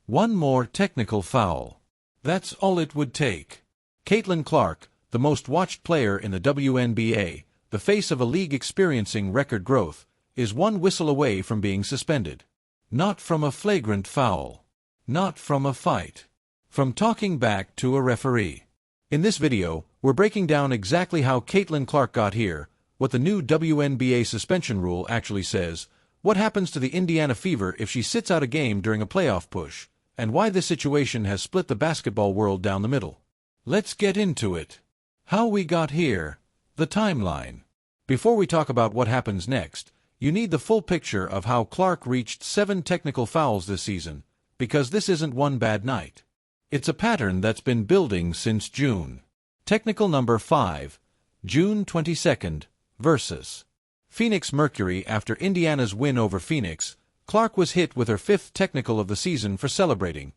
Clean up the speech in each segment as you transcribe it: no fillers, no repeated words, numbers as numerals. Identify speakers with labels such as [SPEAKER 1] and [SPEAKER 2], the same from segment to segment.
[SPEAKER 1] One more technical foul. That's all it would take. Caitlin Clark, the most watched player in the WNBA, the face of a league experiencing record growth, is one whistle away from being suspended. Not from a flagrant foul. Not from a fight. From talking back to a referee. In this video, we're breaking down exactly how Caitlin Clark got here, what the new WNBA suspension rule actually says, what happens to the Indiana Fever if she sits out a game during a playoff push, and why this situation has split the basketball world down the middle. Let's get into it. How we got here. The timeline. Before we talk about what happens next, you need the full picture of how Clark reached 7 technical fouls this season, because this isn't one bad night. It's a pattern that's been building since June. Technical number 5, June 22nd, versus Phoenix Mercury. After Indiana's win over Phoenix, Clark was hit with her 5th technical of the season for celebrating,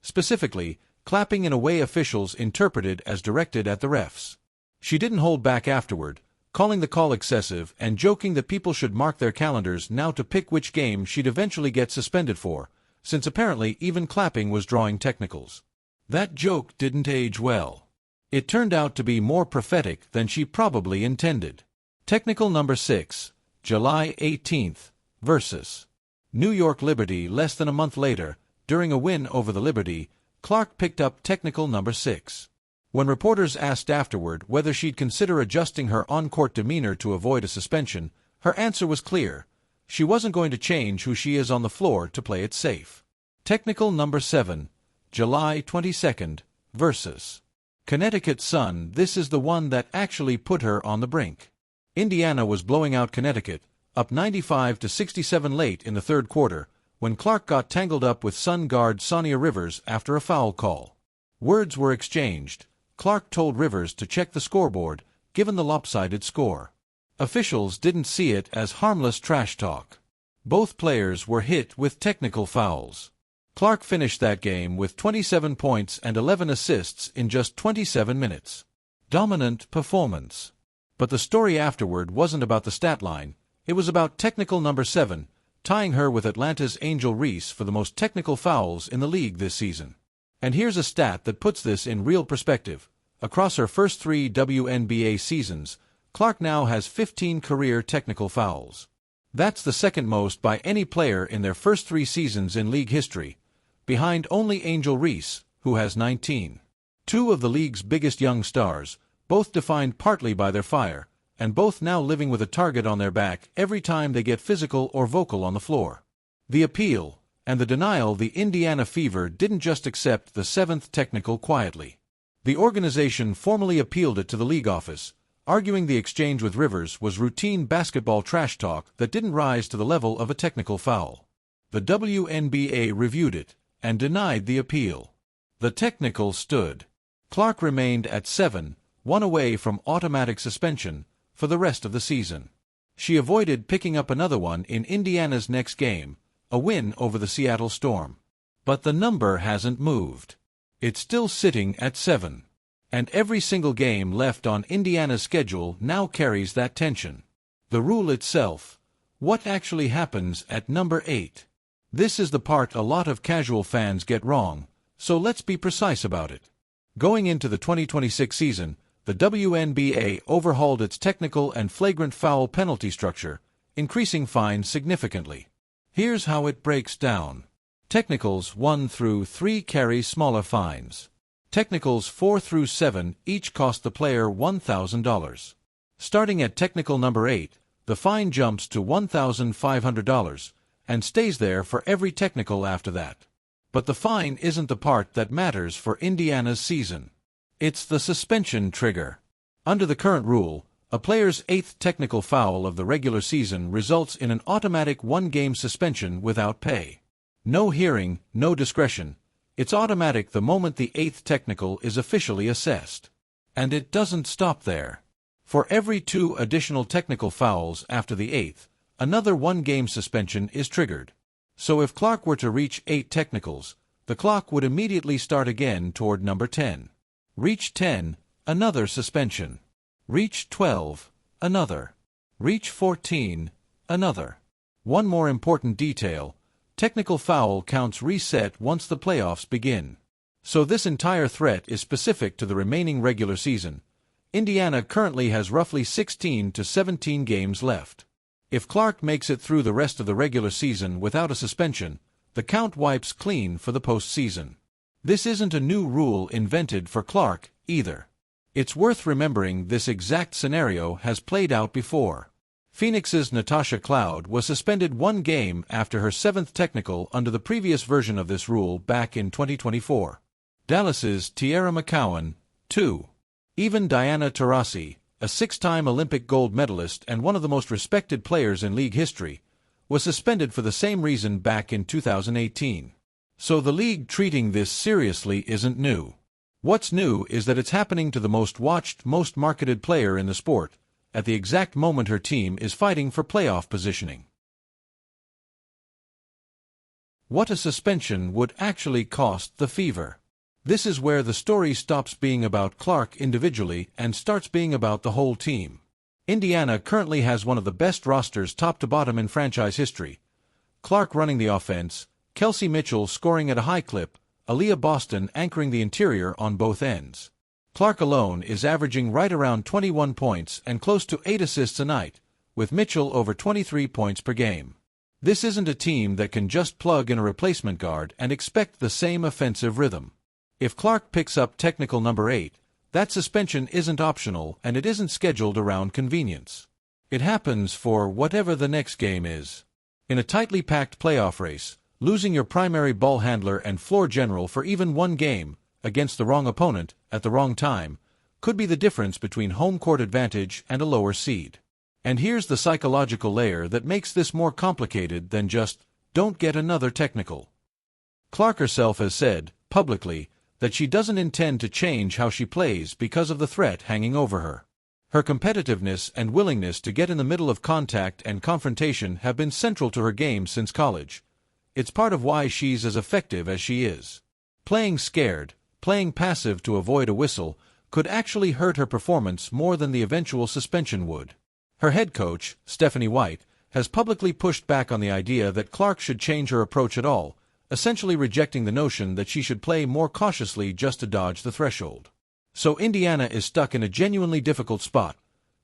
[SPEAKER 1] specifically, clapping in a way officials interpreted as directed at the refs. She didn't hold back afterward, calling the call excessive and joking that people should mark their calendars now to pick which game she'd eventually get suspended for, since apparently even clapping was drawing technicals. That joke didn't age well. It turned out to be more prophetic than she probably intended. Technical number 6, July 18th, versus New York Liberty. Less than a month later, during a win over the Liberty, Clark picked up technical number 6. When reporters asked afterward whether she'd consider adjusting her on-court demeanor to avoid a suspension, her answer was clear. She wasn't going to change who she is on the floor to play it safe. Technical number 7, July 22nd, versus Connecticut Sun. This is the one that actually put her on the brink. Indiana was blowing out Connecticut, up 95-67 late in the third quarter, when Clark got tangled up with Sun guard Sonia Rivers after a foul call. Words were exchanged. Clark told Rivers to check the scoreboard, given the lopsided score. Officials didn't see it as harmless trash talk. Both players were hit with technical fouls. Clark finished that game with 27 points and 11 assists in just 27 minutes. Dominant performance. But the story afterward wasn't about the stat line, it was about technical number 7, tying her with Atlanta's Angel Reese for the most technical fouls in the league this season. And here's a stat that puts this in real perspective. Across her first 3 WNBA seasons, Clark now has 15 career technical fouls. That's the second most by any player in their first 3 seasons in league history, behind only Angel Reese, who has 19. 2 of the league's biggest young stars, both defined partly by their fire, and both now living with a target on their back every time they get physical or vocal on the floor. The appeal and the denial. The Indiana Fever didn't just accept the 7th technical quietly. The organization formally appealed it to the league office, arguing the exchange with Rivers was routine basketball trash talk that didn't rise to the level of a technical foul. The WNBA reviewed it and denied the appeal. The technical stood. Clark remained at 7, 1 away from automatic suspension for the rest of the season. She avoided picking up another one in Indiana's next game, a win over the Seattle Storm. But the number hasn't moved. It's still sitting at 7. And every single game left on Indiana's schedule now carries that tension. The rule itself. What actually happens at number 8? This is the part a lot of casual fans get wrong, so let's be precise about it. Going into the 2026 season, the WNBA overhauled its technical and flagrant foul penalty structure, increasing fines significantly. Here's how it breaks down. Technicals 1 through 3 carry smaller fines. Technicals 4 through 7 each cost the player $1,000. Starting at technical number 8, the fine jumps to $1,500 and stays there for every technical after that. But the fine isn't the part that matters for Indiana's season. It's the suspension trigger. Under the current rule, a player's 8th technical foul of the regular season results in an automatic 1-game suspension without pay. No hearing, no discretion. It's automatic the moment the 8th technical is officially assessed. And it doesn't stop there. For every 2 additional technical fouls after the 8th, another 1-game suspension is triggered. So if Clark were to reach 8 technicals, the clock would immediately start again toward number 10. Reach 10, another suspension. Reach 12, another. Reach 14, another. One more important detail. Technical foul counts reset once the playoffs begin. So this entire threat is specific to the remaining regular season. Indiana currently has roughly 16 to 17 games left. If Clark makes it through the rest of the regular season without a suspension, the count wipes clean for the postseason. This isn't a new rule invented for Clark, either. It's worth remembering this exact scenario has played out before. Phoenix's Natasha Cloud was suspended 1 game after her 7th technical under the previous version of this rule back in 2024. Dallas's Tierra McCowan, 2. Even Diana Taurasi, a 6-time Olympic gold medalist and one of the most respected players in league history, was suspended for the same reason back in 2018. So the league treating this seriously isn't new. What's new is that it's happening to the most watched, most marketed player in the sport, at the exact moment her team is fighting for playoff positioning. What a suspension would actually cost the Fever. This is where the story stops being about Clark individually and starts being about the whole team. Indiana currently has one of the best rosters top to bottom in franchise history. Clark running the offense, Kelsey Mitchell scoring at a high clip, Aaliyah Boston anchoring the interior on both ends. Clark alone is averaging right around 21 points and close to 8 assists a night, with Mitchell over 23 points per game. This isn't a team that can just plug in a replacement guard and expect the same offensive rhythm. If Clark picks up technical number 8, that suspension isn't optional and it isn't scheduled around convenience. It happens for whatever the next game is. In a tightly packed playoff race, losing your primary ball handler and floor general for even 1 game, against the wrong opponent, at the wrong time, could be the difference between home court advantage and a lower seed. And here's the psychological layer that makes this more complicated than just, don't get another technical. Clark herself has said, publicly, that she doesn't intend to change how she plays because of the threat hanging over her. Her competitiveness and willingness to get in the middle of contact and confrontation have been central to her game since college. It's part of why she's as effective as she is. Playing scared, playing passive to avoid a whistle, could actually hurt her performance more than the eventual suspension would. Her head coach, Stephanie White, has publicly pushed back on the idea that Clark should change her approach at all, essentially rejecting the notion that she should play more cautiously just to dodge the threshold. So Indiana is stuck in a genuinely difficult spot.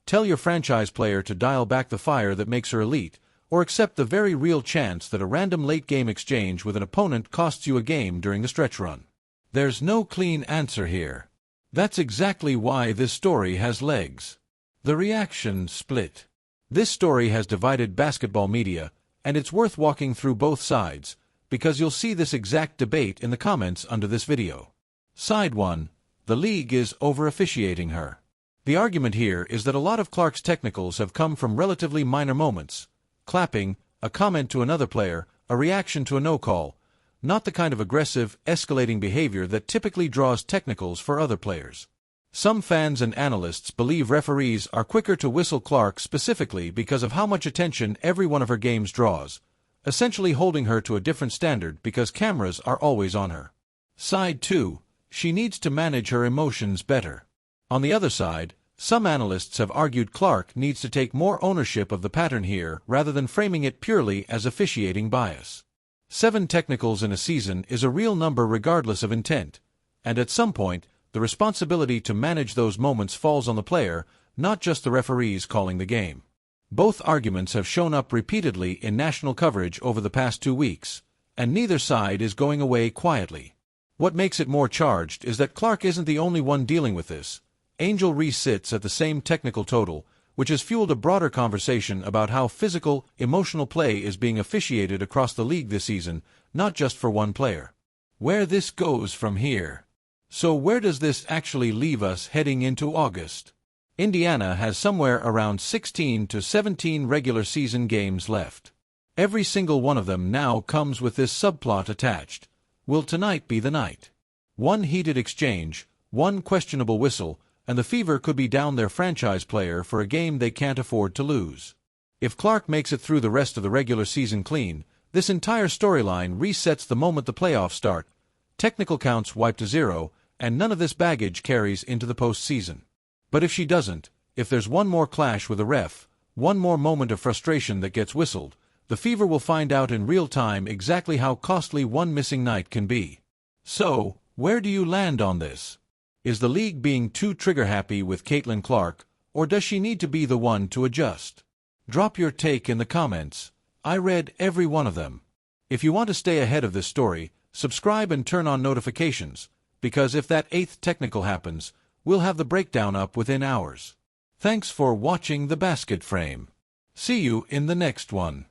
[SPEAKER 1] Tell your franchise player to dial back the fire that makes her elite, or accept the very real chance that a random late-game exchange with an opponent costs you a game during the stretch run. There's no clean answer here. That's exactly why this story has legs. The reaction split. This story has divided basketball media, and it's worth walking through both sides, because you'll see this exact debate in the comments under this video. Side 1. The league is over-officiating her. The argument here is that a lot of Clark's technicals have come from relatively minor moments. Clapping, a comment to another player, a reaction to a no-call, not the kind of aggressive, escalating behavior that typically draws technicals for other players. Some fans and analysts believe referees are quicker to whistle Clark specifically because of how much attention every one of her games draws, essentially holding her to a different standard because cameras are always on her. Side 2. She needs to manage her emotions better. On the other side, some analysts have argued Clark needs to take more ownership of the pattern here rather than framing it purely as officiating bias. 7 technicals in a season is a real number regardless of intent, and at some point, the responsibility to manage those moments falls on the player, not just the referees calling the game. Both arguments have shown up repeatedly in national coverage over the past 2 weeks, and neither side is going away quietly. What makes it more charged is that Clark isn't the only one dealing with this. Angel Reese sits at the same technical total, which has fueled a broader conversation about how physical, emotional play is being officiated across the league this season, not just for one player. Where this goes from here. So where does this actually leave us heading into August? Indiana has somewhere around 16 to 17 regular season games left. Every single one of them now comes with this subplot attached. Will tonight be the night? One heated exchange, one questionable whistle, and the Fever could be down their franchise player for a game they can't afford to lose. If Clark makes it through the rest of the regular season clean, this entire storyline resets the moment the playoffs start. Technical counts wiped to 0, and none of this baggage carries into the postseason. But if she doesn't, if there's one more clash with a ref, one more moment of frustration that gets whistled, The Fever will find out in real time exactly how costly one missing night can be. So, where do you land on this? Is the league being too trigger-happy with Caitlin Clark, or does she need to be the one to adjust? Drop your take in the comments. I read every one of them. If you want to stay ahead of this story, subscribe and turn on notifications, because if that 8th technical happens, we'll have the breakdown up within hours. Thanks for watching the Basket Frame. See you in the next one.